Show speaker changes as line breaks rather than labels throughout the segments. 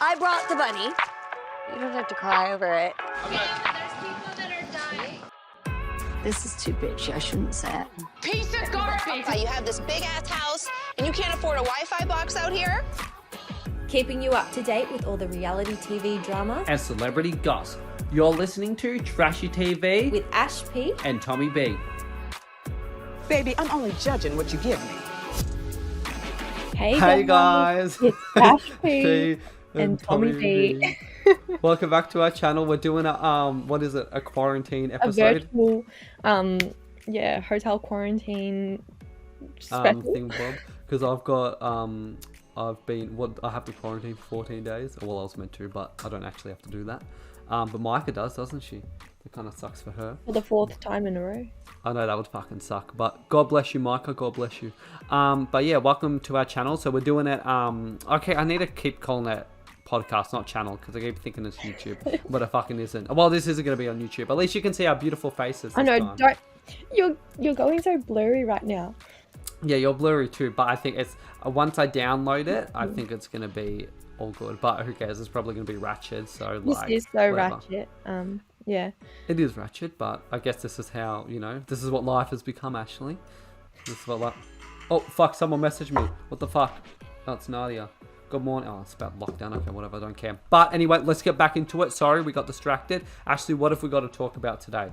I brought the bunny. You don't have to cry over it.
There's people that are dying.
This is too bitchy. I shouldn't say it.
Piece of garbage.
You have this big-ass house, and you can't afford a Wi-Fi box out here?
Keeping you up to date with all the reality TV drama
and celebrity gossip. You're listening to Trashy TV
with Ash P
and Tommy B.
Baby, I'm only judging what you give me.
Hey
guys,
it's Ash P
P
and Tommy B.
Welcome back to our channel. We're doing a what is it? A quarantine
A
episode.
virtual, hotel quarantine special.
Thing, Bob, because I've got I have to quarantine for 14 days. Well, I was meant to, but I don't actually have to do that. But Micah does, doesn't she? It kind of sucks for her.
For the 4th time in a row.
I know that would fucking suck, but God bless you, Micah. God bless you. But yeah, welcome to our channel. So we're doing it. Okay, I need to keep calling it podcast, not channel, because I keep thinking it's YouTube, but it fucking isn't. Well, this isn't going to be on YouTube. At least you can see our beautiful faces.
I know. You're going so blurry right now.
Yeah, you're blurry too. But I think it's once I download it, I think it's going to be all good. But who cares? It's probably going to be ratchet. So like,
this is so
whatever.
ratchet. Yeah.
It is ratchet, but I guess this is how, this is what life has become, Ashley. This is what life... Oh, fuck, someone messaged me. What the fuck? Oh, it's Nadia. Good morning. Oh, it's about lockdown. Okay, whatever, I don't care. But anyway, let's get back into it. Sorry, we got distracted. Ashley, what have we got to talk about today?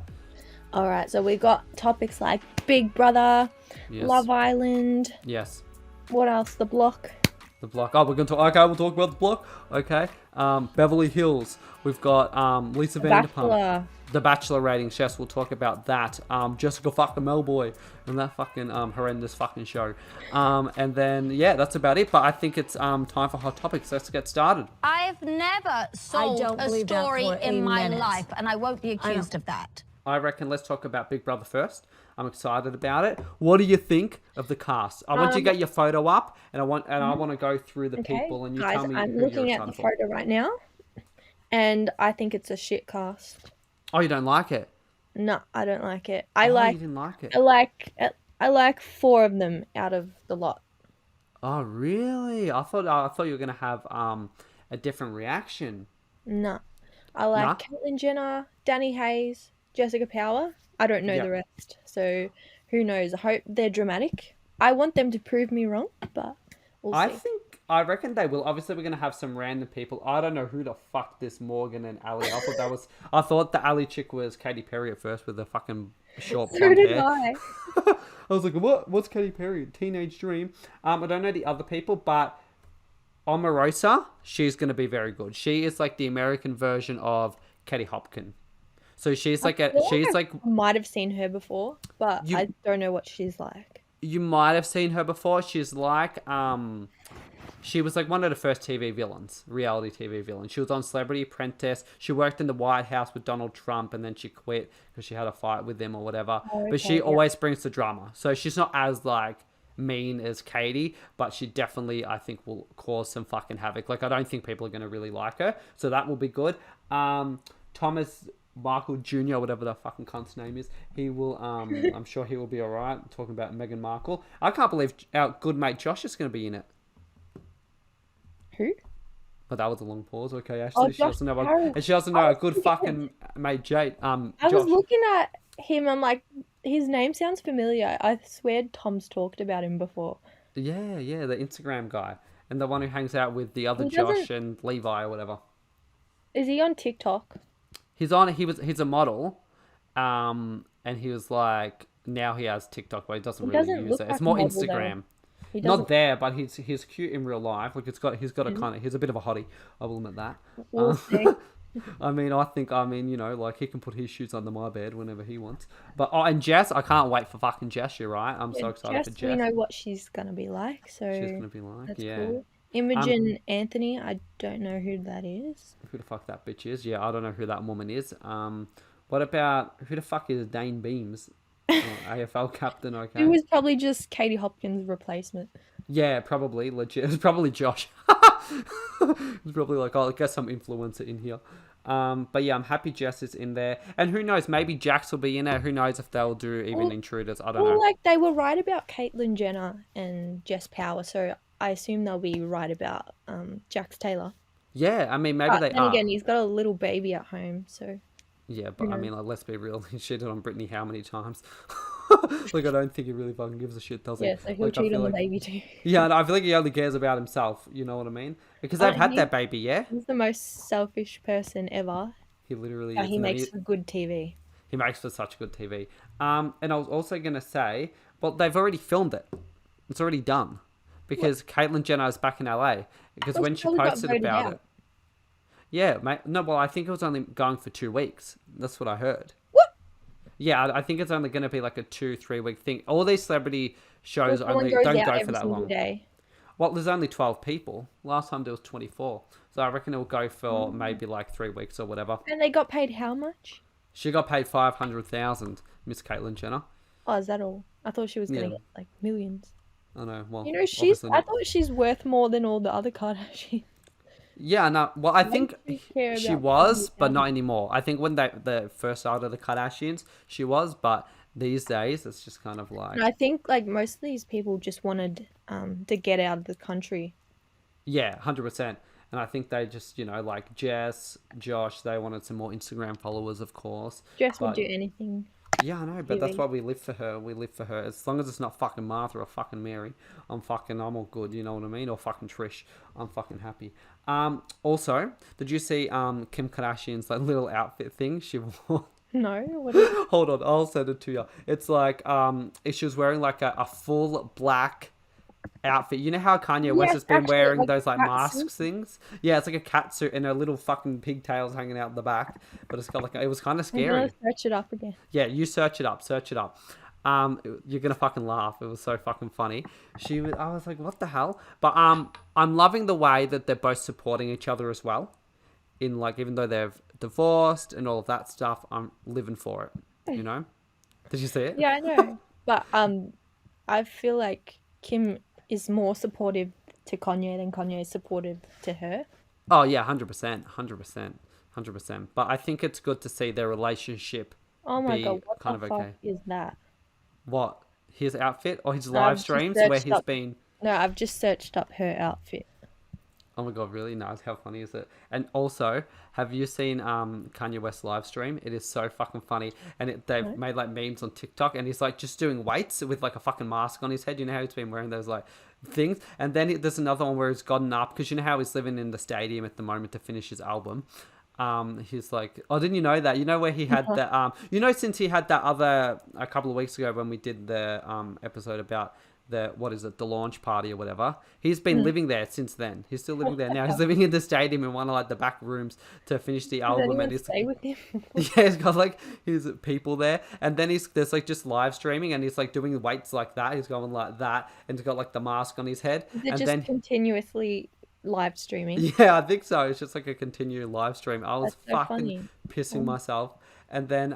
All right, so we got topics like Big Brother,
Yes.
Love Island.
Yes.
What else? The Block.
The Block. Oh, we're going to talk... Okay, we'll talk about The Block. Okay. Beverly Hills. We've got Lisa Vanderpump.
Bachelor.
The Bachelor ratings, yes, we'll talk about that. Jessica fucking Melboy and that fucking horrendous fucking show. And then, yeah, that's about it. But I think it's time for Hot Topics. Let's get started.
I've never sold a story in my life, and I won't be accused of that.
I reckon let's talk about Big Brother first. I'm excited about it. What do you think of the cast? I want you to get your photo up, and I want to go through the people, and you
guys,
tell me
I'm
who
looking
you're
at the
excited for.
photo right now, and I think it's a shit cast.
Oh, you don't like it?
No, I don't like it.
You didn't like it?
I like 4 of them out of the lot.
Oh, really? I thought you were gonna have a different reaction.
No, I like
Nah?
Caitlyn Jenner, Danny Hayes, Jessica Power. I don't know
Yep.
the rest, so who knows? I hope they're dramatic. I want them to prove me wrong, but we'll see.
I reckon they will. Obviously, we're gonna have some random people. I don't know who the fuck this Morgan and Ali. I thought the Ali chick was Katy Perry at first with the fucking short
So
blonde
did
hair.
I.
I was like, what? What's Katy Perry? Teenage Dream. I don't know the other people, but Omarosa, she's gonna be very good. She is like the American version of Katie Hopkins. So she's like
Might have seen her before, but
You-
I don't know what she's like.
you might have seen her before. She's like she was like one of the first TV villains, reality TV villains. She was on Celebrity Apprentice. She worked in the White House with Donald Trump, and then she quit because she had a fight with him or whatever. But she always brings the drama. So she's not as like mean as Katie, but she definitely, I think, will cause some fucking havoc. Like, I don't think people are going to really like her. So that will be good. Thomas Markle Jr., whatever the fucking cunt's name is, he will, I'm sure he will be alright. Talking about Meghan Markle. I can't believe our good mate Josh is going to be in it.
Who?
But that was a long pause. Okay, Ashley, she
Josh
doesn't know.
Harris.
And she doesn't know a good fucking mate Jade.
I
Josh.
was looking at him. I'm like, his name sounds familiar. I swear Tom's talked about him before.
Yeah, the Instagram guy. And the one who hangs out with the other
He
Josh
doesn't-
and Levi or whatever.
Is he on TikTok?
He's a model. And he was like, now he has TikTok, but he doesn't really
doesn't
use
look
it.
like
It's
a
more
model,
Instagram.
He
Not
doesn't.
there, but he's cute in real life. Like he's got a kind of, he's a bit of a hottie. I will admit that.
We'll see.
I mean, like he can put his shoes under my bed whenever he wants. But and Jess, I can't wait for fucking Jess. You're right. I'm so excited for Jess.
We know what she's gonna be like, so
She's gonna be like,
that's
yeah.
cool. Imogen Anthony, I don't know who that is.
Who the fuck that bitch is? Yeah, I don't know who that woman is. What about who the fuck is Dane Beams? AFL captain. Okay.
It was probably just Katie Hopkins' replacement.
Yeah, probably legit. It's probably Josh. It's probably like, oh, I'll get some influencer in here. But yeah, I'm happy Jess is in there. And who knows, maybe Jax will be in there. Who knows if they'll do even intruders. I don't know.
Like they were right about Caitlyn Jenner and Jess Power, so I assume they'll be right about Jax Taylor.
Yeah, I mean, maybe
But
they
then
are.
again, he's got a little baby at home, so
Yeah, but I
knows?
mean, like, let's be real. He cheated on Brittany how many times? Like, I don't think he really fucking gives a shit, does he?
yeah, so he'll
Like, I
cheat
feel
on the
like,
baby too.
yeah, and I feel like he only cares about himself. You know what I mean? Because
Oh,
they've had
he-
that baby, yeah.
He's the most selfish person ever.
He literally
But
is.
he
And then
makes for good TV.
he makes for such good TV. And I was also gonna say, well, they've already filmed it. It's already done, because Caitlyn Jenner is back in LA. Because when she
probably got
posted
voted
about
out.
it, yeah, mate. No, well, I think it was only going for 2 weeks. That's what I heard.
What?
Yeah, I think it's only going to be like a 2-3 week thing. All these celebrity shows
Someone
only
goes
don't
out
go
every
for that
single
long.
day.
Well, there's only 12 people. Last time there was 24. So I reckon it will go for maybe like 3 weeks or whatever.
And they got paid how much?
She got paid $500,000, Miss Caitlyn Jenner.
Oh, is that all? I thought she was gonna
Yeah.
get like millions.
I know. Well,
You know,
obviously
I
not.
thought she's worth more than all the other Kardashians.
Yeah, no. Well, I think
do you care
she
about
was, but
Family
not anymore. I think when the first started the Kardashians, she was, but these days it's just kind of like,
And I think like most of these people just wanted to get out of the country.
yeah, 100%. And I think they just, like Jess, Josh, they wanted some more Instagram followers, of course.
Jess would
But-
do anything.
Yeah, I know, but that's
TV.
why we live for her. We live for her. As long as it's not fucking Martha or fucking Mary, I'm all good, you know what I mean? Or fucking Trish, I'm fucking happy. Also, did you see Kim Kardashian's like little outfit thing she wore?
No, what is it?
Hold on, I'll send it to you. It's like she was wearing like a full black outfit. You know how Kanye West
Yes,
has been
actually,
wearing
like
those like
cat
masks things? Yeah, it's like a cat suit and her little fucking pigtails hanging out the back. But it's got like it was kind of
I'm gonna
scary.
search it up again.
Yeah, you search it up. You're gonna fucking laugh. It was so fucking funny. I was like, what the hell? But I'm loving the way that they're both supporting each other as well. In like, even though they've divorced and all of that stuff, I'm living for it. You know? Did you see it?
Yeah, I know. But I feel like Kim is more supportive to Kanye than Kanye is supportive to her.
Oh yeah, 100%, 100%. But I think it's good to see their relationship.
Oh my
Be
god, what
kind
the
of
fuck
okay.
is that?
What, his outfit or his
I've
live
just
streams where
searched
he's
up-
been.
No, I've just searched up her outfit.
Oh my god, really nice. How funny is it? And also, have you seen Kanye West's live stream? It is so fucking funny. And they've made like memes on TikTok, and he's like just doing weights with like a fucking mask on his head. You know how he's been wearing those like things? And then there's another one where he's gotten up, because you know how he's living in the stadium at the moment to finish his album. He's like, oh, didn't you know that? You know where he had that since he had that other a couple of weeks ago when we did the episode about the launch party or whatever, he's been living there since then. He's still living there now. He's living in the stadium in one of like the back rooms to finish the
Does
album.
anyone
And he's
stay with him?
yeah, he's got like his people there, and then there's like just live streaming, and he's like doing weights like that. He's going like that, and he's got like the mask on his head,
Is it
and
just
then
continuously live streaming?
yeah, I think so. It's just like a continued live stream. I was
That's so
fucking
funny.
pissing myself. And then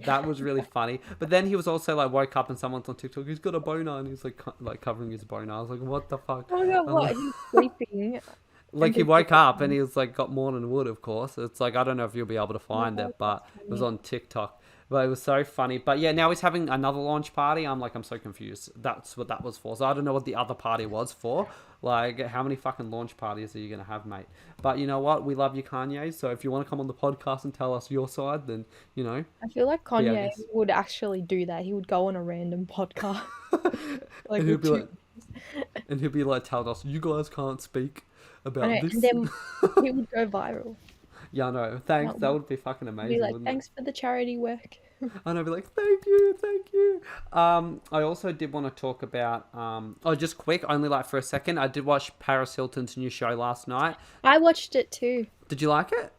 that was really funny. But then he was also like woke up and someone's on TikTok, he's got a boner, and he's like covering his boner. I was like, what the fuck?
Oh my god,
I'm
what?
like-
He's sleeping.
Like he
people
woke
go
up and he was like got more than wood, of course. It's like, I don't know if you'll be able to find it, but it was on TikTok. But it was so funny. But yeah, now he's having another launch party. I'm so confused. That's what that was for. So I don't know what the other party was for. Like, how many fucking launch parties are you going to have, mate? But you know what? We love you, Kanye. So if you want to come on the podcast and tell us your side, then, you know.
I feel like
Yeah, I
Kanye
guess.
would actually do that. He would go on a random podcast. Like,
and he'll
with
be
two-
like, and he'll be like telling us, you guys can't speak about
I know,
this.
and then he would go viral.
Yeah, I know. Thanks.
That
That would be fucking amazing,
Be like,
wouldn't
thanks for the charity work.
it? And I'd be like, thank you, thank you. I also did want to talk about, just quick, only like for a second. I did watch Paris Hilton's new show last night.
I watched it too.
Did you like it?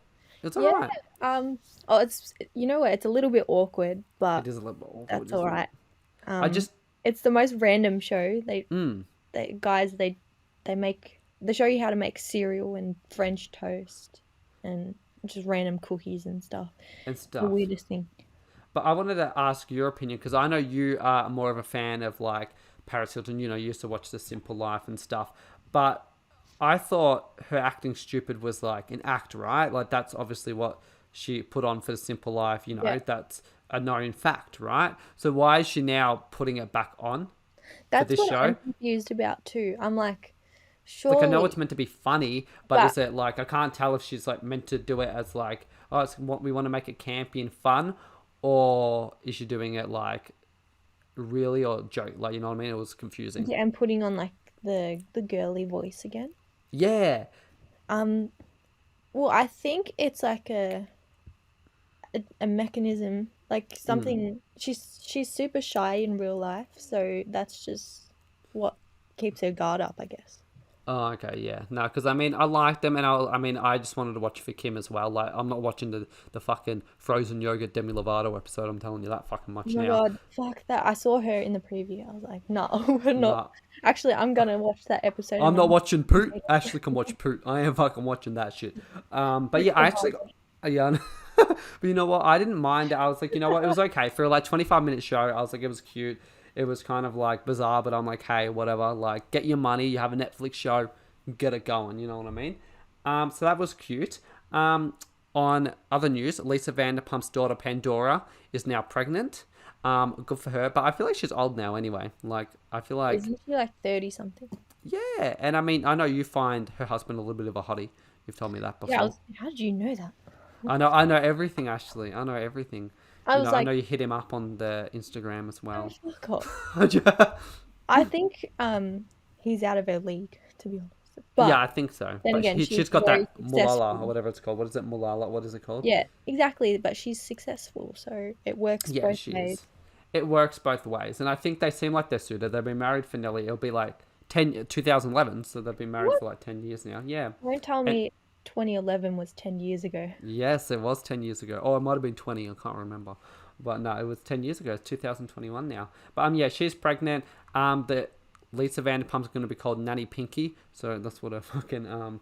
It's
Yeah.
alright.
It's you know what? It's a little bit awkward, but
It is a little bit awkward.
that's
isn't it?
all right.
I just,
It's the most random show. They show you how to make cereal and French toast and just random cookies and stuff.
and
The
stuff.
weirdest thing.
But I wanted to ask your opinion, because I know you are more of a fan of like Paris Hilton. You know, you used to watch The Simple Life and stuff. But I thought her acting stupid was like an act, right? Like that's obviously what she put on for The Simple Life. You know,
Yeah.
that's a known fact, right? So why is she now putting it back on?
That's
this
what
show?
I'm confused about too. I'm like, Surely.
Like, I know it's meant to be funny, but is it like, I can't tell if she's like meant to do it as like, oh, it's what we want to make it campy and fun, or is she doing it like really or joke? Like, you know what I mean? It was confusing.
Yeah, and putting on like the girly voice again.
Yeah.
Well, I think it's like a mechanism, like something. She's super shy in real life, so that's just what keeps her guard up, I guess.
Oh, okay, yeah. No, because I mean, I liked them, and I just wanted to watch for Kim as well. Like, I'm not watching the fucking frozen yogurt Demi Lovato episode. I'm telling you that fucking much
Oh my
now.
god, fuck that! I saw her in the preview. I was like, no, we're not.
Nah.
Actually, I'm gonna watch that episode.
I'm not watching Poot. Ashley can watch Poot. I am fucking watching that shit. But yeah, I actually, yeah. But you know what? I didn't mind it. I was like, you know what? It was okay for like 25-minute show. I was like, it was cute. It was kind of like bizarre, but I'm like, hey, whatever. Like, get your money. You have a Netflix show. Get it going. You know what I mean? So that was cute. On other news, Lisa Vanderpump's daughter Pandora is now pregnant. Good for her. But I feel like she's old now anyway. Like, I feel like...
Isn't she like 30 something?
Yeah. And I mean, I know you find her husband a little bit of a hottie. You've told me that before.
Yeah, how did you know that?
I know everything, Ashley. I know everything. I know you hit him up on the Instagram as well.
Fuck off. I think he's out of her league, to be honest. But
yeah, I think so.
Then
but
again,
she's got that mulala
successful.
or whatever it's called. What is it, mulala? What is it called?
Yeah, exactly. But she's successful, so it works both ways.
Is. It works both ways, and I think they seem like they're suited. They've been married for nearly, it'll be like 2011, so they've been married for like 10 years now. Yeah.
Don't tell me 2011 was 10 years ago.
Yes, it was 10 years ago. Oh, it might have been 20. I can't remember. But no, it was 10 years ago. It's 2021 now. But yeah, she's pregnant. The Lisa Vanderpump's going to be called Nanny Pinky. So that's what her fucking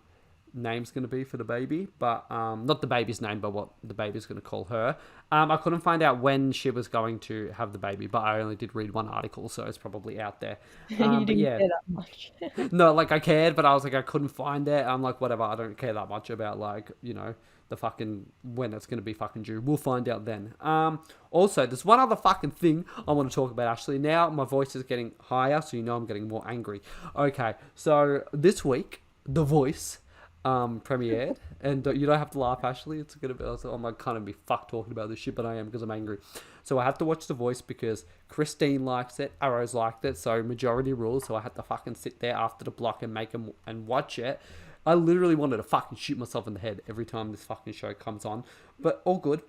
name's going to be for the baby. But not the baby's name, but what the baby's going to call her. I couldn't find out when she was going to have the baby, but I only did read one article, so it's probably out there.
You didn't care that much.
No, like I cared, but I was like, I couldn't find it. I'm like, whatever, I don't care that much about like, you know, the fucking when it's gonna be fucking due. We'll find out then. Also, there's one other fucking thing I want to talk about. Actually, now my voice is getting higher, so you know I'm getting more angry. Okay, so this week, The Voice premiered, and you don't have to laugh, Ashley. It's gonna be. I'm like, kind of be fucked talking about this shit, but I am because I'm angry. So I have to watch The Voice because Christine likes it, Arrows liked it, so majority rules. So I had to fucking sit there after the block and make them and watch it. I literally wanted to fucking shoot myself in the head every time this fucking show comes on. But all good.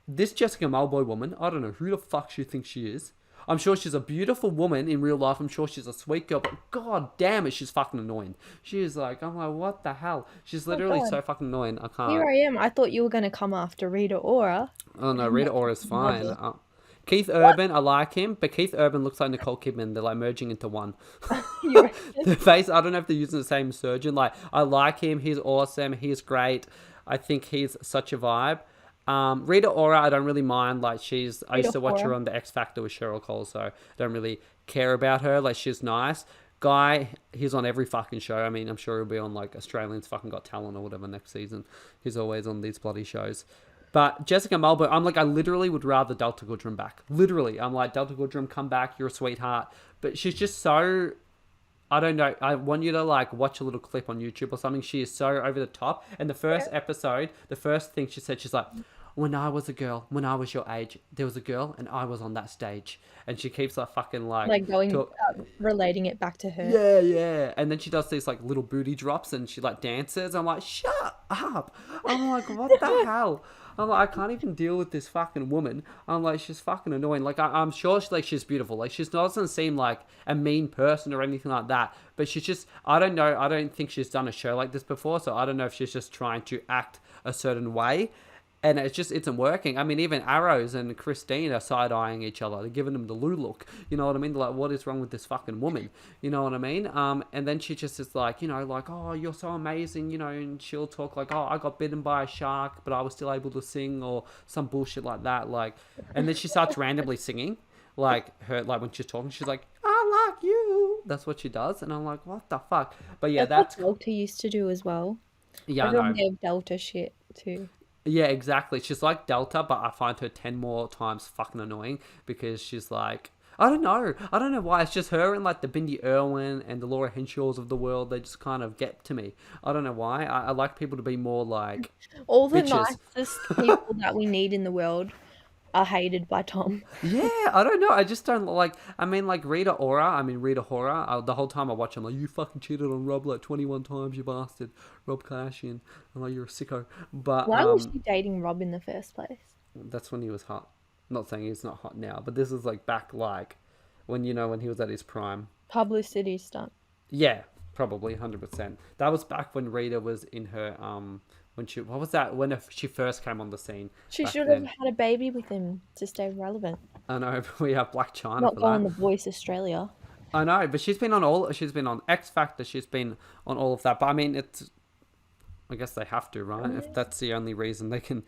This Jessica Malboy woman, I don't know who the fuck she thinks she is. I'm sure she's a beautiful woman in real life. I'm sure she's a sweet girl. But god damn it, she's fucking annoying. She is like, I'm like, what the hell? She's literally so fucking annoying. I can't.
Here I am. I thought you were going to come after Rita Ora.
Oh no, Rita Ora is fine. Keith Urban, I like him, but Keith Urban looks like Nicole Kidman. They're like merging into one. The face, I don't know if they're using the same surgeon. Like, I like him. He's awesome. He's great. I think he's such a vibe. Rita Ora, I don't really mind. Like, I used to watch her on The X Factor with Cheryl Cole, so I don't really care about her. Like, she's nice. Guy, he's on every fucking show. I mean, I'm sure he'll be on like Australians fucking Got Talent or whatever next season. He's always on these bloody shows. But Jessica Malboy, I'm like, I literally would rather Delta Goodrum back. Literally. I'm like, Delta Goodrum, come back. You're a sweetheart. But she's just so, I don't know. I want you to like watch a little clip on YouTube or something. She is so over the top. And the first episode, the first thing she said, she's like, when I was a girl, when I was your age, there was a girl and I was on that stage. And she keeps like fucking like
going, relating it back to her.
Yeah, yeah. And then she does these like little booty drops and she like dances. I'm like, shut up. I'm like, what the hell? I'm like, I can't even deal with this fucking woman. I'm like, she's fucking annoying. Like, I'm sure she's beautiful. Like, she doesn't seem like a mean person or anything like that. But she's just, I don't know. I don't think she's done a show like this before. So I don't know if she's just trying to act a certain way. And it just isn't working. I mean, even Arrows and Christine are side-eyeing each other. They're giving them the Lou look. You know what I mean? They're like, what is wrong with this fucking woman? You know what I mean? And then she just is like, you know, like, oh, you're so amazing, you know, and she'll talk like, oh, I got bitten by a shark, but I was still able to sing or some bullshit like that. Like, and then she starts randomly singing. Like, when she's talking, she's like, I like you. That's what she does. And I'm like, what the fuck? But yeah, that's
what Delta used to do as well.
Yeah, I know.
Gave Delta shit too.
Yeah, exactly. She's like Delta, but I find her 10 more times fucking annoying because she's like, I don't know. I don't know why. It's just her and like the Bindi Irwin and the Laura Henshaws of the world. They just kind of get to me. I don't know why. I like people to be more like
All the
bitches.
nicest people that we need in the world are hated by Tom.
Yeah, I don't know. I just don't like. I mean, like Rita Ora. The whole time I watch, I'm like, you fucking cheated on Rob like 21 times, you bastard, Rob Kardashian. I'm like, you're a sicko. But
Why was she dating Rob in the first place?
that's when he was hot. Not saying he's not hot now, but this is like back like when when he was at his prime.
Publicity stunt.
Yeah, probably 100%. That was back when Rita was in her when she first came on the scene.
She
back
should have
then.
had a baby with him to stay relevant.
I know, but we have Black China
Not
for
go on
that.
The Voice Australia.
I know, but she's been on X Factor. She's been on all of that. But I mean, I guess they have to, right? If that's the only reason they can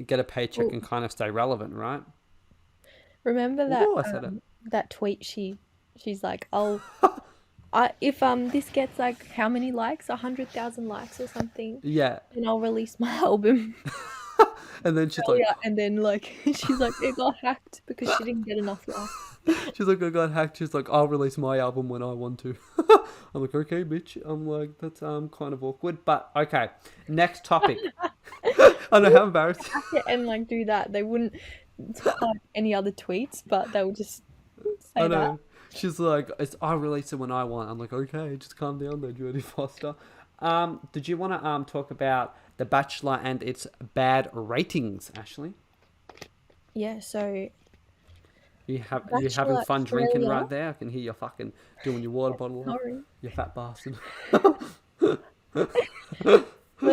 get a paycheck and kind of stay relevant, right?
Remember that
Ooh, I said it.
that tweet? She's like, if this gets like how many likes, 100,000 likes or something,
Yeah.
then I'll release my album.
And then she's like,
Yeah, and then like she's like, it got hacked because she didn't get enough likes.
she's like, I got hacked. She's like, I'll release my album when I want to. I'm like, okay, bitch. I'm like, that's kind of awkward, but okay. Next topic. I know how embarrassing.
Hack it and like do that. They wouldn't type any other tweets, but they would just say
I
that.
know. She's like, I'll release it when I want. I'm like, okay, just calm down there, Jodie Foster. Did you want to talk about The Bachelor and its bad ratings, Ashley?
Yeah, so
You having
Bachelor
fun drinking
Australia.
right there? I can hear you fucking doing your water bottle.
sorry.
You fat bastard.
So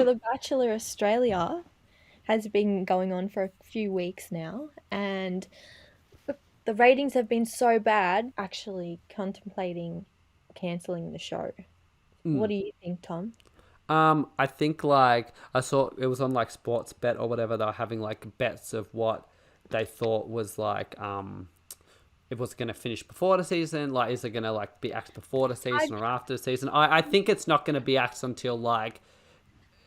The Bachelor Australia has been going on for a few weeks now, and the ratings have been so bad, actually contemplating cancelling the show. What do you think, Tom?
I think like I saw it was on like Sports Bet or whatever. They were having like bets of what they thought was like it was going to finish before the season. Like, is it going to like be axed before the season or after the season? I think it's not going to be axed until like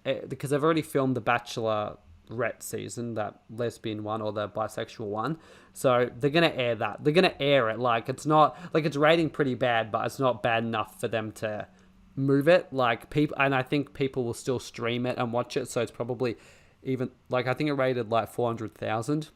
because they've already filmed the Bachelorette season, that lesbian one or the bisexual one. So they're going to air that. They're going to air it. Like, it's not like it's rating pretty bad, but it's not bad enough for them to move it. Like people, and I think people will still stream it and watch it. So it's probably even like, I think it rated like 400,000,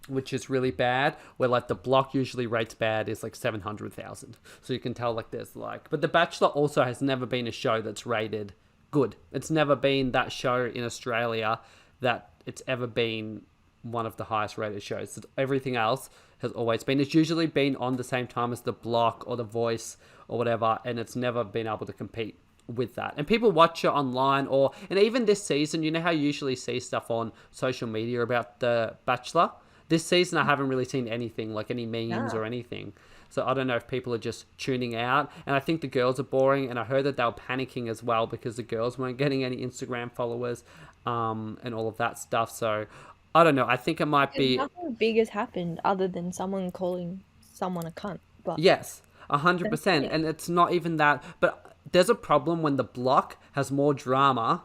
which is really bad, where like the block usually rates bad is like 700,000. So you can tell like there's like, but The Bachelor also has never been a show that's rated good. It's never been that show in Australia that it's ever been one of the highest rated shows. Everything else has always been, it's usually been on the same time as The Block or The Voice or whatever, and it's never been able to compete with that. And people watch it online, and even this season, you know how you usually see stuff on social media about The Bachelor? This season, I haven't really seen anything, like any memes or anything. So I don't know if people are just tuning out. And I think the girls are boring. And I heard that they were panicking as well because the girls weren't getting any Instagram followers and all of that stuff. So I don't know. I think it might be...
Nothing big has happened other than someone calling someone a cunt. But
Yes, 100%. And it's not even that. But there's a problem when The Block has more drama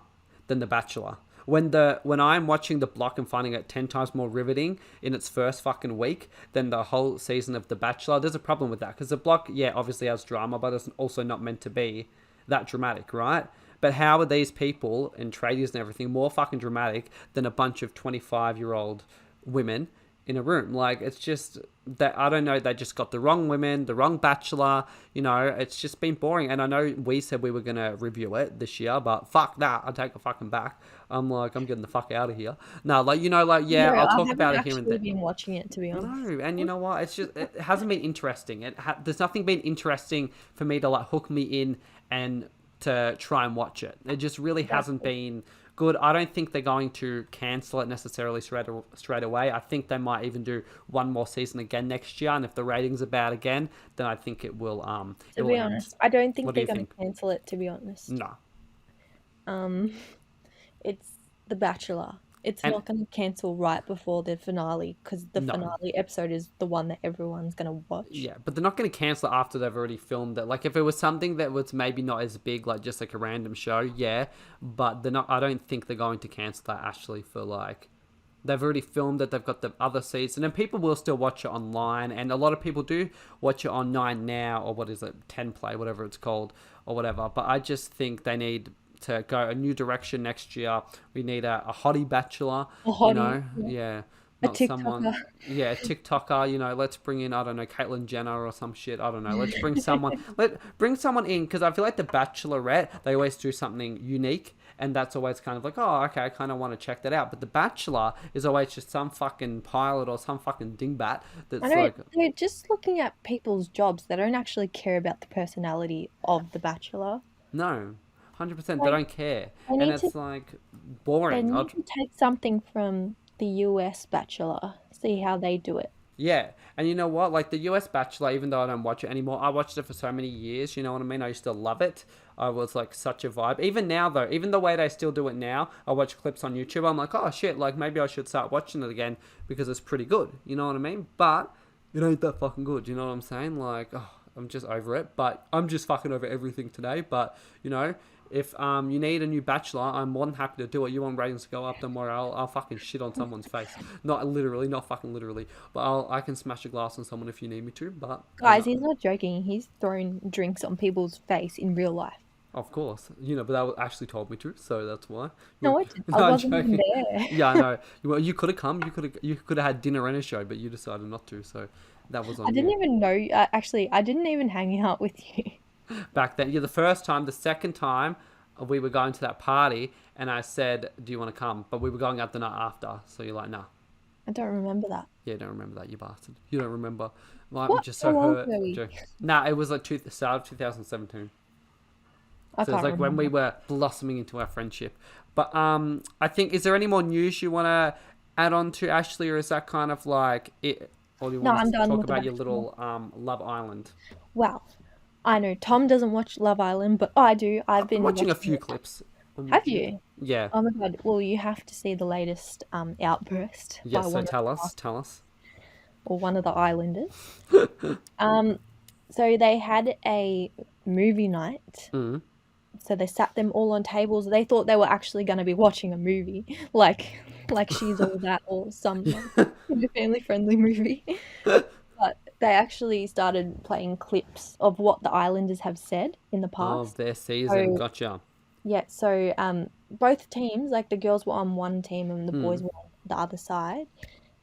than The Bachelor. When I'm watching The Block and finding it 10 times more riveting in its first fucking week than the whole season of The Bachelor, there's a problem with that. Because The Block, yeah, obviously has drama, but it's also not meant to be that dramatic, right? But how are these people and tradies and everything more fucking dramatic than a bunch of 25-year-old women in a room? Like, it's just that, I don't know, they just got the wrong women, the wrong Bachelor, it's just been boring. And I know we said we were going to review it this year, but fuck that, I'll take it fucking back. I'm getting the fuck out of here. No, I'll talk about it here and there.
I haven't been watching it, to be honest.
No, and you know what? It's just, it hasn't been interesting. There's nothing been interesting for me to like hook me in and to try and watch it. It just really hasn't been good. I don't think they're going to cancel it necessarily straight away. I think they might even do one more season again next year, and if the ratings are bad again, then I think it will
To be honest, I don't think
What do
they're
you
going to cancel it, to be honest.
No.
It's The Bachelor. It's not going to cancel right before the finale, because the finale episode is the one that everyone's going to watch.
Yeah, but they're not going to cancel it after they've already filmed it. Like, if it was something that was maybe not as big, like just like a random show, yeah, but they're not. I don't think they're going to cancel that, Ashley, for like They've already filmed it. They've got the other season, and people will still watch it online. And a lot of people do watch it on 9 Now, or what is it, 10 Play, whatever it's called, or whatever. But I just think they need to go a new direction next year. We need a hottie bachelor, you know, not someone, a TikToker, you know. Let's bring in, I don't know, Caitlyn Jenner or some shit. I don't know. Let's bring someone, bring someone in, because I feel like the Bachelorette, they always do something unique. And that's always kind of like, oh, okay, I kind of want to check that out. But The Bachelor is always just some fucking pilot or some fucking dingbat that's like...
They're just looking at people's jobs. They don't actually care about the personality of The Bachelor.
No, 100%. They don't care. And it's like boring.
They need to take something from the US Bachelor, see how they do it.
Yeah, and you know what? Like the US Bachelor, even though I don't watch it anymore, I watched it for so many years, you know what I mean? I used to love it. I was like such a vibe. Even now though, even the way they still do it now, I watch clips on YouTube, I'm like, oh shit, like maybe I should start watching it again because it's pretty good, you know what I mean? But it ain't that fucking good, you know what I'm saying? Like, oh, I'm just over it, but I'm just fucking over everything today. But, you know, if you need a new Bachelor, I'm more than happy to do it. You want ratings to go up, then more I'll fucking shit on someone's face. Not literally, not fucking literally. But I can smash a glass on someone if you need me to. But
guys, he's not joking. He's throwing drinks on people's face in real life.
Of course, you know, but that actually told me to, so that's why.
No, I didn't. I wasn't even there.
Yeah, I know. Well, you could have come. You could have had dinner and a show, but you decided not to. So that was on.
I didn't even know. Actually, I didn't even hang out with you
back then. Yeah, the first time. The second time, we were going to that party, and I said, "Do you want to come?" But we were going out the night after, so you're like, "Nah."
I don't remember that.
Yeah, don't remember that, you bastard. You don't remember. Like,
what?
I'm just so hurt. Nah, it was like the start of 2017. So it's like when we were blossoming into our friendship. But I think, is there any more news you want to add on to, Ashley, or is that kind of like it? Or do you want to talk about your little Love Island?
Well, I know Tom doesn't watch Love Island, but I do. I've been
watching a few clips.
Have you?
Yeah.
Oh my god. Well, you have to see the latest outburst.
Yes, so tell us.
Or one of the Islanders. So they had a movie night.
Mm.
So they sat them all on tables. They thought they were actually going to be watching a movie, like She's All That or some family-friendly movie. But they actually started playing clips of what the Islanders have said in the past.
Of their season, gotcha.
Yeah, so both teams, like the girls were on one team and the boys were on the other side.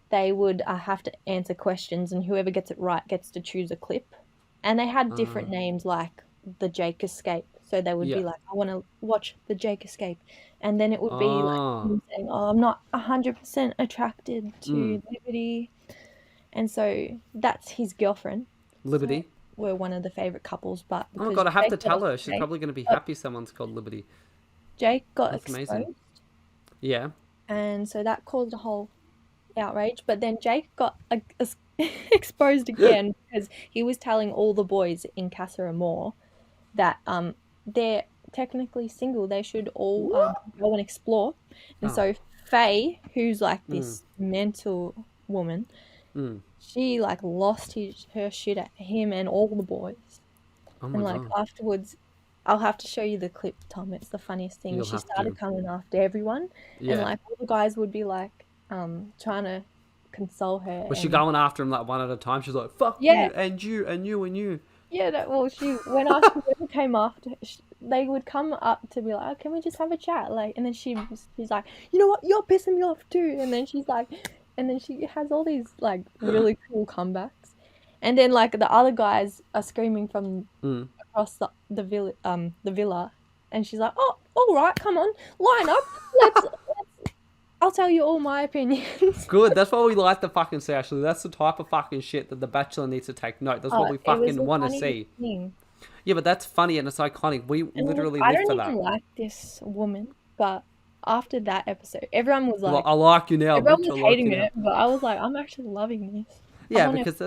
They would have to answer questions, and whoever gets it right gets to choose a clip. And they had different names, like the Jake Escape. So they would be like, I want to watch the Jake Escape. And then it would be like him saying, oh, I'm not 100% attracted to Liberty. And so that's his girlfriend.
Liberty?
So we're one of the favourite couples. But
oh, God, I have to tell her. She's probably going to be happy someone's called Liberty.
Jake got
that's
exposed.
Amazing. Yeah.
And so that caused a whole outrage. But then Jake got exposed again because he was telling all the boys in Casa Amor that they're technically single. They should all go and explore. And so Faye, who's like this mental woman, she like lost her shit at him and all the boys. Oh my and like God. Afterwards, I'll have to show you the clip, Tom. It's the funniest thing. She started coming after everyone, and like all the guys would be like trying to console her.
Was she going after him like one at a time? She's like, "Fuck you and you and you and you."
Yeah, when whoever came after, they would come up to be like, oh, "Can we just have a chat?" Like, and then she's like, "You know what? You're pissing me off too." And then she's like, and then she has all these like really cool comebacks, and then like the other guys are screaming from across the villa, and she's like, "Oh, all right, come on, line up, let's I'll tell you all my opinions."
Good. That's what we like to fucking see, Ashley. That's the type of fucking shit that The Bachelor needs to take note. That's what we fucking want to see.
Thing.
Yeah, but that's funny and it's iconic. We literally live for that. I don't even
like this woman, but after that episode, everyone was like,
well, I like you now.
Everyone was hating it, but I was like, I'm actually loving this.
Yeah, because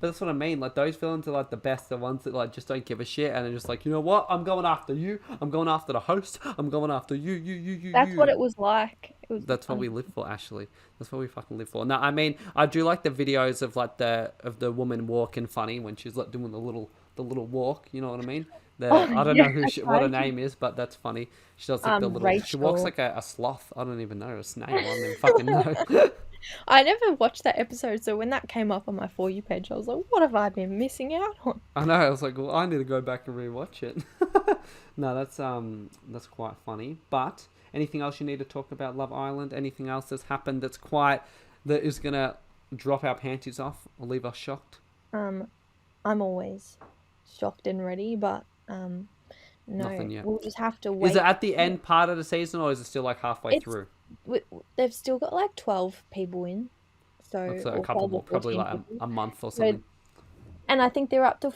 that's what I mean. Like, those villains are like the best. The ones that like just don't give a shit and are just like, you know what? I'm going after you. I'm going after the host. I'm going after you.
That's what it was like.
That's what we live for, Ashley. That's what we fucking live for. Now, I mean, I do like the videos of like the woman walking funny when she's like doing the little walk. You know what I mean? I don't
Yeah,
know what her name is, but that's funny. She does like the little. She walks
Rachel.
like a sloth. I don't even know, a snail. I don't even fucking know.
I never watched that episode, so when that came up on my For You page, I was like, what have I been missing out on?
I know. I was like, well, I need to go back and rewatch it. No, that's quite funny. But anything else you need to talk about Love Island? Anything else that's happened that is gonna drop our panties off or leave us shocked?
I'm always shocked and ready, but no,
Nothing yet.
we'll just have to wait.
Is it at the end part of the season, or is it still like halfway
It's-
through?
They've still got like 12 people in, so
So a
or
couple
12 or
more, probably
14
like
people.
a month or
So-
something.
And I think they're up to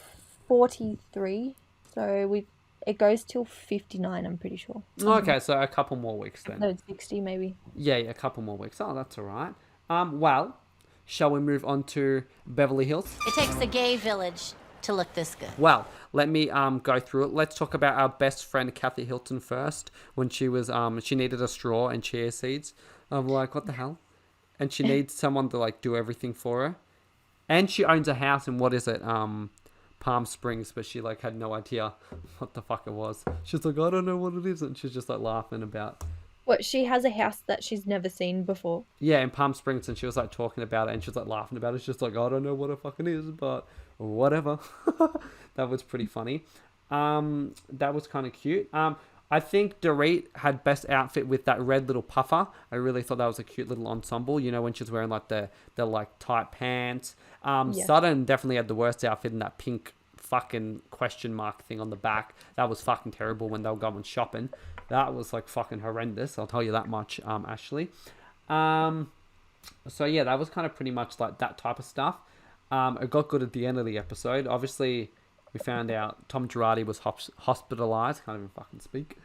43, so it goes till 59, I'm pretty sure.
Okay, so a couple more weeks then.
So 60 maybe.
Yeah, a couple more weeks. Oh, that's all right. Well, shall we move on to Beverly Hills?
It takes a gay village to look this good.
Well, let me go through it. Let's talk about our best friend Kathy Hilton first. When she was she needed a straw and chia seeds. I'm like, what the hell? And she needs someone to like do everything for her. And she owns a house in what is it? Palm Springs, but she like had no idea what the fuck it was. She's like, I don't know what it is, and she's just like laughing about.
What, she has a house that she's never seen before.
Yeah, in Palm Springs, and she was like talking about it, and she was like laughing about it. She's just like, I don't know what it fucking is, but whatever. That was pretty funny. That was kind of cute. I think Dorit had best outfit with that red little puffer. I really thought that was a cute little ensemble. You know, when she's wearing like the like tight pants. Sutton definitely had the worst outfit in that pink fucking question mark thing on the back. That was fucking terrible when they were going shopping. That was like fucking horrendous. I'll tell you that much, Ashley. So yeah, that was kind of pretty much like that type of stuff. It got good at the end of the episode. Obviously, we found out Tom Girardi was hospitalized. Can't even fucking speak.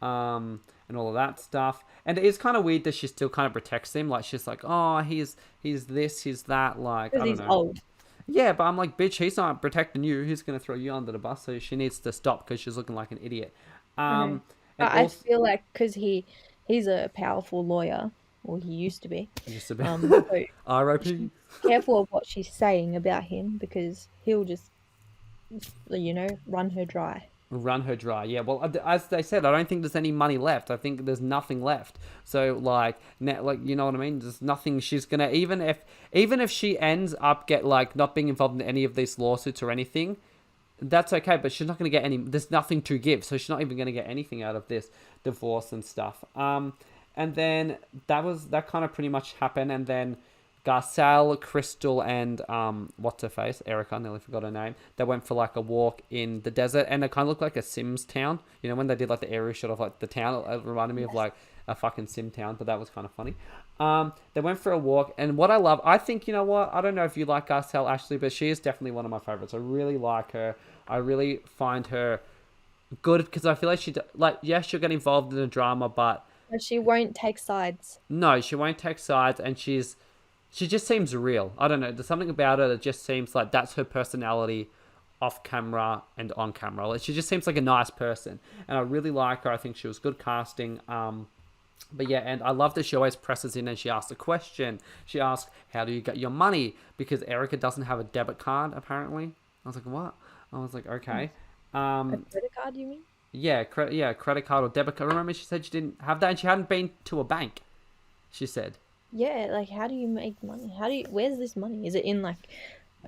And all of that stuff. And it is kind of weird that she still kind of protects him. Like, she's like, oh, he's this, he's that. Like, I don't
Because
know.
he's old.
Yeah, but I'm like, bitch, he's not protecting you. He's going to throw you under the bus. So she needs to stop because she's looking like an idiot. And
But I
also,
feel like because he's a powerful lawyer, or he used to be.
just a bit.
So
R.I.P.
careful of what she's saying about him, because he'll just, run her dry.
Run her dry. Yeah, well, as they said, I don't think there's any money left. I think there's nothing left. So, like, you know what I mean? There's nothing she's gonna, even if she ends up not being involved in any of these lawsuits or anything, that's okay, but she's not gonna get there's nothing to give, so she's not even gonna get anything out of this divorce and stuff. And then that kind of pretty much happened, and then Garcelle, Crystal, and what's her face, Erica, I nearly forgot her name. They went for like a walk in the desert, and it kind of looked like a Sims town. You know, when they did like the aerial shot of like the town, it reminded me of like a fucking Sim town. But that was kind of funny. They went for a walk, and what I love, I think, you know what, I don't know if you like Garcelle, Ashley, but she is definitely one of my favorites. I really like her. I really find her good because I feel like yes, she'll get involved in the drama, but
She won't take sides.
no, she won't take sides, and she just seems real. I don't know. There's something about her that just seems like that's her personality off camera and on camera. Like, she just seems like a nice person. And I really like her. I think she was good casting. But yeah, and I love that she always presses in and she asks a question. She asks, how do you get your money? Because Erica doesn't have a debit card, apparently. I was like, what? I was like, okay.
A credit card, you mean?
Yeah, credit card or debit card. Remember she said she didn't have that and she hadn't been to a bank, she said.
Yeah, like, how do you make money? Where's this money? Is it in, like,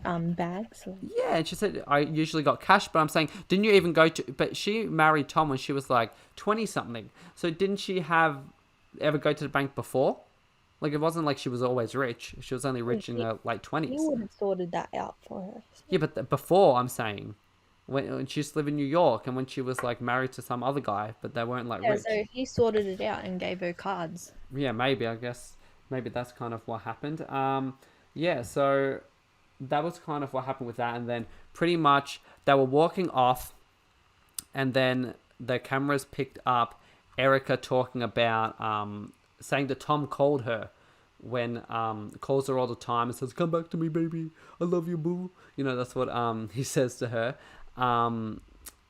bags? Or...
Yeah, and she said, I usually got cash, but I'm saying, didn't you even but she married Tom when she was like 20-something. So didn't she ever go to the bank before? Like, it wasn't like she was always rich. She was only rich in her late 20s.
He would have sorted that out for her. So.
Yeah, but before, I'm saying, when she used to live in New York and when she was like married to some other guy, but they weren't like rich.
So he sorted it out and gave her cards.
Yeah, maybe, I guess. Maybe that's kind of what happened. Yeah, so that was kind of what happened with that. And then pretty much they were walking off and then the cameras picked up Erica talking about, saying that Tom called her when, calls her all the time and says, come back to me, baby. I love you, boo. You know, that's what he says to her.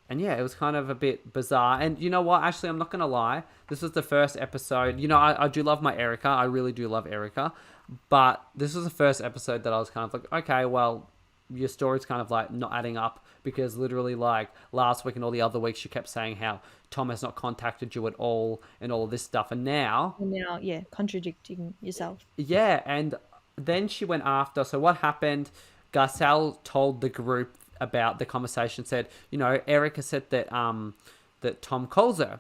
And yeah, it was kind of a bit bizarre. And you know what? Actually, I'm not going to lie. This was the first episode. You know, I do love my Erica. I really do love Erica. But this was the first episode that I was kind of like, okay, well, your story's kind of like not adding up, because literally like last week and all the other weeks you kept saying how Tom has not contacted you at all and all of this stuff, and now
yeah, contradicting yourself.
yeah. And then she went after, so what happened, Garcelle told the group about the conversation, said, you know, Erica said that that Tom calls her,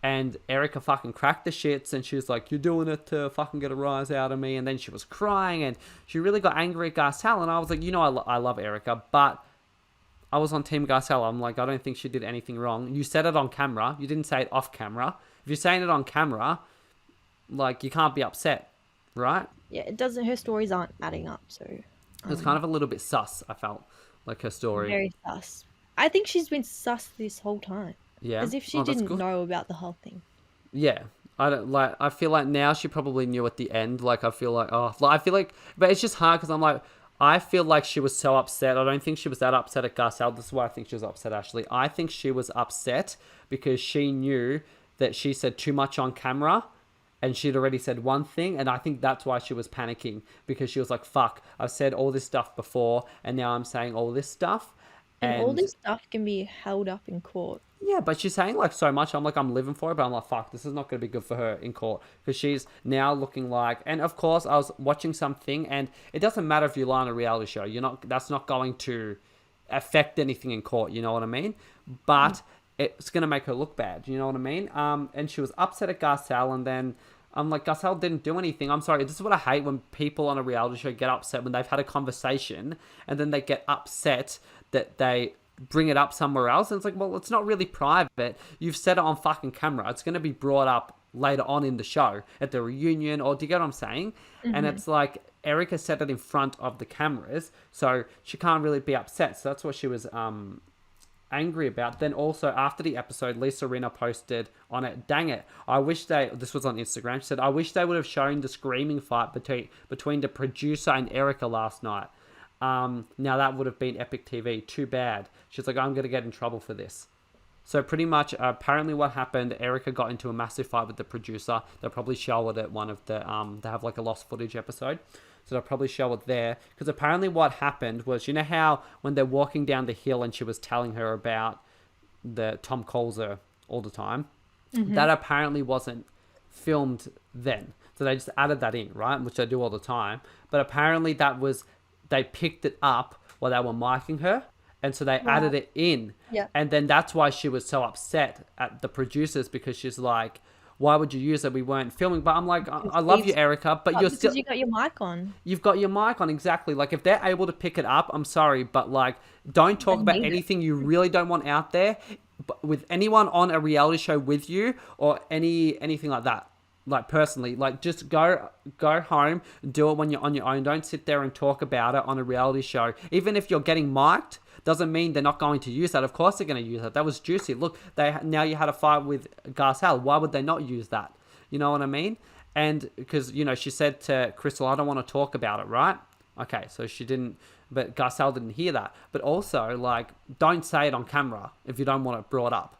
and Erica fucking cracked the shits, and she was like, you're doing it to fucking get a rise out of me. And then she was crying, and she really got angry at Garcelle. And I was like, you know, I love Erica, but I was on Team Garcelle. I'm like, I don't think she did anything wrong. You said it on camera. You didn't say it off camera. If you're saying it on camera, like, you can't be upset, right?
Yeah, it doesn't. Her stories aren't adding up, so
It was kind of a little bit sus, I felt, like her story.
very sus. I think she's been sus this whole time.
Yeah.
As if she
That's
didn't
good.
know about the whole thing.
Yeah. I feel like now she probably knew at the end. Like, I feel like, but it's just hard because I'm like, I feel like she was so upset. I don't think she was that upset at Garcelle. This is why I think she was upset, Ashley. I think she was upset because she knew that she said too much on camera, and she'd already said one thing, and I think that's why she was panicking, because she was like, fuck, I've said all this stuff before, and now I'm saying all this stuff.
And all this stuff can be held up in court.
Yeah, but she's saying like so much. I'm like, I'm living for it, but I'm like, fuck, this is not going to be good for her in court, because she's now looking like, and of course I was watching something, and it doesn't matter if you lie on a reality show, that's not going to affect anything in court, you know what I mean? But it's going to make her look bad, you know what I mean? And she was upset at Garcelle, and then I'm like, Garcelle didn't do anything. I'm sorry, this is what I hate, when people on a reality show get upset when they've had a conversation, and then they get upset that they bring it up somewhere else. And it's like, well, it's not really private. You've said it on fucking camera. It's going to be brought up later on in the show at the reunion, or do you get what I'm saying? And it's like, Erica said it in front of the cameras, so she can't really be upset. So that's what she was angry about. Then also after the episode, Lisa Rinna posted on it, dang it, this was on Instagram, she said, I wish they would have shown the screaming fight between the producer and Erica last night. Now that would have been epic TV. Too bad. She's like, I'm going to get in trouble for this. So pretty much, apparently what happened, Erica got into a massive fight with the producer. They'll probably show it at one of the, they have like a lost footage episode. So they'll probably show it there. Because apparently what happened was, you know how when they're walking down the hill and she was telling her about the Tom calls her all the time? That apparently wasn't filmed then. So they just added that in, right? Which they do all the time. But apparently they picked it up while they were micing her. And so they added it in.
Yeah.
And then that's why she was so upset at the producers, because she's like, why would you use it? We weren't filming. But I'm like, I love you, Erica, but you're still...
Because you got your mic on.
You've got your mic on, exactly. Like, if they're able to pick it up, I'm sorry, but like, don't talk about anything you really don't want out there with anyone on a reality show with you, or anything like that. Like, personally, like, just go home, do it when you're on your own. Don't sit there and talk about it on a reality show. Even if you're getting mic'd, doesn't mean they're not going to use that. Of course they're going to use that. That was juicy. Look, now you had a fight with Garcelle. Why would they not use that? You know what I mean? And because, you know, she said to Crystal, I don't want to talk about it, right? Okay, so she didn't, but Garcelle didn't hear that. But also, like, don't say it on camera if you don't want it brought up.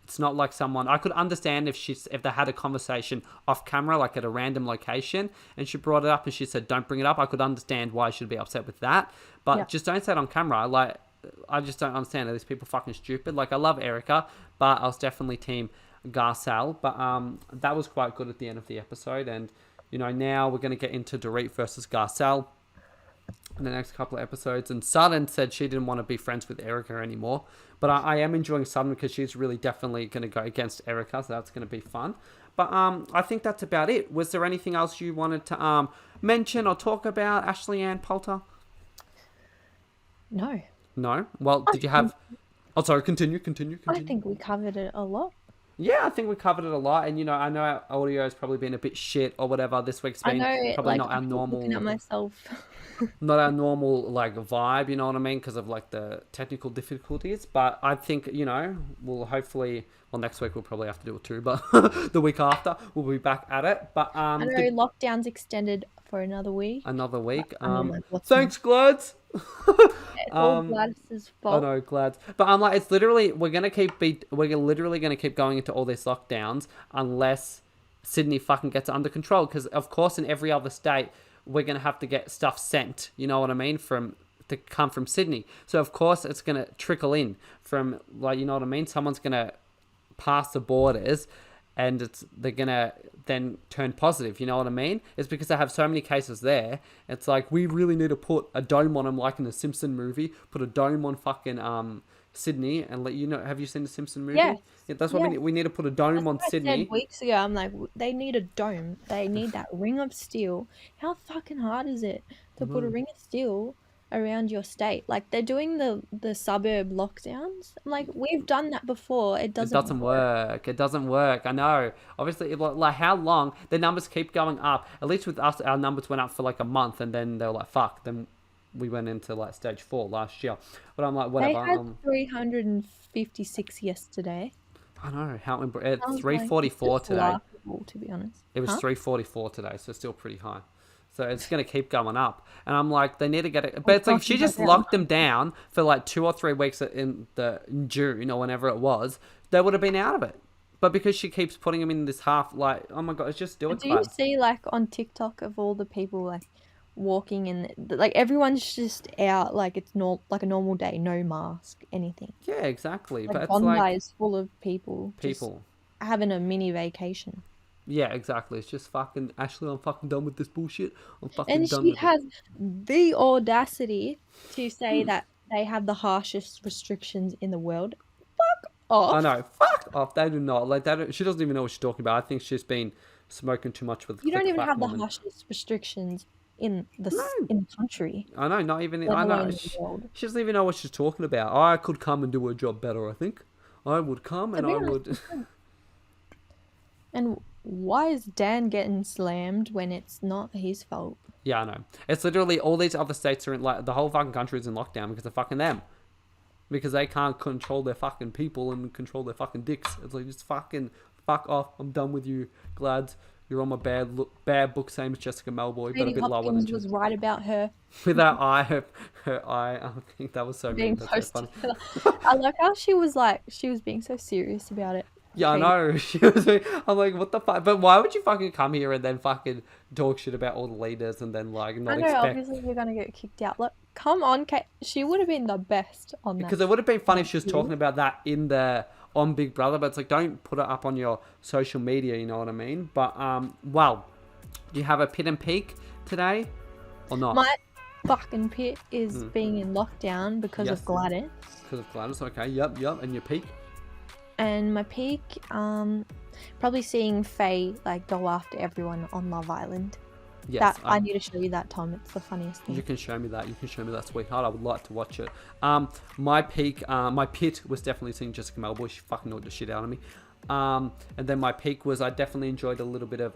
It's not like someone... I could understand if they had a conversation off camera, like at a random location, and she brought it up and she said, don't bring it up. I could understand why she'd be upset with that. But just don't say it on camera. Like, I just don't understand. Are these people fucking stupid? Like, I love Erica, but I was definitely team Garcelle. But that was quite good at the end of the episode. And, you know, now we're going to get into Dorit versus Garcelle in the next couple of episodes. And Sutton said she didn't want to be friends with Erica anymore. But I am enjoying Sutton because she's really definitely going to go against Erica. So that's going to be fun. But I think that's about it. Was there anything else you wanted to mention or talk about, Ashley Ann Poulter?
No.
No? Well, did you have... Oh, sorry, continue.
I think we covered it a lot.
Yeah, I think we covered it a lot. And, you know, I know our audio has probably been a bit shit or whatever. This week's been probably like, not our normal...
looking at myself.
Not our normal, like, vibe, you know what I mean? Because of, like, the technical difficulties. But I think, you know, we'll hopefully... Well, next week we'll probably have to do it too. But the week after, we'll be back at it. But
I know lockdown's extended for another week.
Another week.
Like,
thanks, Glads.
It's all Gladys's fault.
I know, Glads. But I'm like, it's literally, we're literally going to keep going into all these lockdowns unless Sydney fucking gets it under control. Because, of course, in every other state, we're going to have to get stuff sent, you know what I mean, from to come from Sydney. So of course it's gonna trickle in from, like, you know what I mean? Someone's gonna pass the borders, and they're gonna then turn positive. You know what I mean? It's because they have so many cases there. It's like, we really need to put a dome on them, like in the Simpson movie. Put a dome on fucking Sydney and let you know. Have you seen the Simpson movie?
Yes.
Yeah, that's what we need. We need to put a dome on
I
Sydney.
said weeks ago, I'm like, they need a dome. They need that ring of steel. How fucking hard is it to put a ring of steel around your state? Like, they're doing the suburb lockdowns. I'm like, we've done that before. It doesn't
work. It doesn't work. I know. Obviously, like, how long? The numbers keep going up. At least with us, our numbers went up for like a month, and then they were like, fuck. Then we went into like stage 4 last year. But I'm like, whatever.
They had 356 yesterday.
I know. It's
Sounds
344
like it's just
today.
laughable, to be honest.
It was 344 today, so still pretty high. So it's going to keep going up. And I'm like, they need to get it. But it's like, if she just locked them down for like 2 or 3 weeks in June or whenever it was, they would have been out of it. But because she keeps putting them in this half, like, oh my God, it's just do it.
Do you see, like, on TikTok of all the people, like, walking in, like, everyone's just out, like, it's like a normal day, no mask, anything.
Yeah, exactly.
Like,
but it's
Bondi
like
is full of people. Just having a mini vacation.
Yeah, exactly. It's just fucking, Ashley, I'm fucking done with this bullshit. I'm fucking
And
done
she
with
has the audacity to say that they have the harshest restrictions in the world. Fuck off.
I know. Fuck off. They do not. Like, she doesn't even know what she's talking about. I think she's been smoking too much with
You don't even have the
woman.
harshest restrictions in the country.
I know, not even.
Let
I know.
alone in the world.
She doesn't even know what she's talking about. I could come and do her job better, I think. I would come and I would.
And why is Dan getting slammed when it's not his fault?
Yeah, I know. It's literally all these other states are in, like, the whole fucking country is in lockdown because of fucking them. Because they can't control their fucking people and control their fucking dicks. It's like, just fucking fuck off. I'm done with you, Glads. You're on my bad book, same as Jessica Melboy, but a bit lower than
was right about her.
With that eye, her eye. I think that was so
Being
mean. That's so funny.
I like how she was being so serious about it.
Yeah, I know. She was. I'm like, what the fuck? But why would you fucking come here and then fucking talk shit about all the leaders and then, like, not
I know,
expect?
obviously you're gonna get kicked out. Look, come on, Kate. She would have been the best on that.
Because it would have been funny if she was talking about that on Big Brother, but it's like, don't put it up on your social media. You know what I mean? But well, do you have a pit and peak today, or not?
My fucking pit is being in lockdown because of Gladys.
Because of Gladys. Okay. Yep. And your peak.
And my peak, probably seeing Faye, like, go after everyone on Love Island.
Yes,
I need to show you that, Tom. It's the funniest thing.
You can show me that. Sweetheart. I would like to watch it. My peak, my pit was definitely seeing Jessica Melboy. She fucking annoyed the shit out of me. And then my peak was I definitely enjoyed a little bit of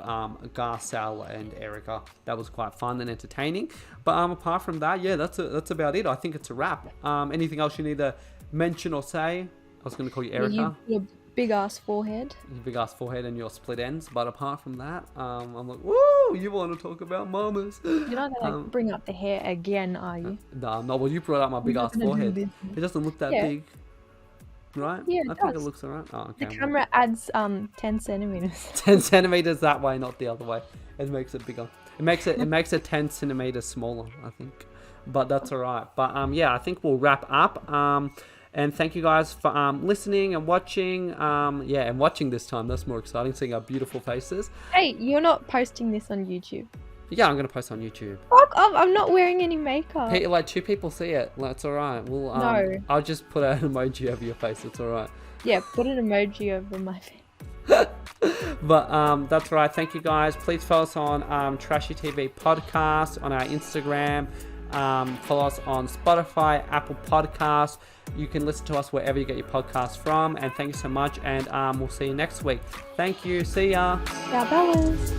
Garcelle and Erica. That was quite fun and entertaining. But apart from that, yeah, that's about it. I think it's a wrap. Anything else you need to mention or say? I was going to call you Erica.
Your big ass forehead.
Your big ass forehead and your split ends. But apart from that, I'm like, woo, you want to talk about mamas.
You're not going to bring up the hair again, are you?
No, well, you brought up my big ass forehead. It doesn't look that big. Right?
Yeah,
I think it looks alright. Oh, okay.
The camera adds 10 centimeters.
10 centimeters that way, not the other way. It makes it bigger. It makes it 10 centimeters smaller, I think. But that's alright. But yeah, I think we'll wrap up. And thank you guys for listening and watching. Yeah, and watching this time. That's more exciting, seeing our beautiful faces.
Hey, you're not posting this on YouTube.
Yeah, I'm going to post on YouTube.
Fuck off, I'm not wearing any makeup.
Hey, like 2 people see it. That's alright. We'll,
No.
I'll just put an emoji over your face. It's alright.
Yeah, put an emoji over my face.
But that's right. Thank you guys. Please follow us on Trashy TV Podcast on our Instagram. Follow us on Spotify, Apple Podcasts. You can listen to us wherever you get your podcasts from. And thank you so much. And we'll see you next week. Thank you. See ya.
Yeah, that was.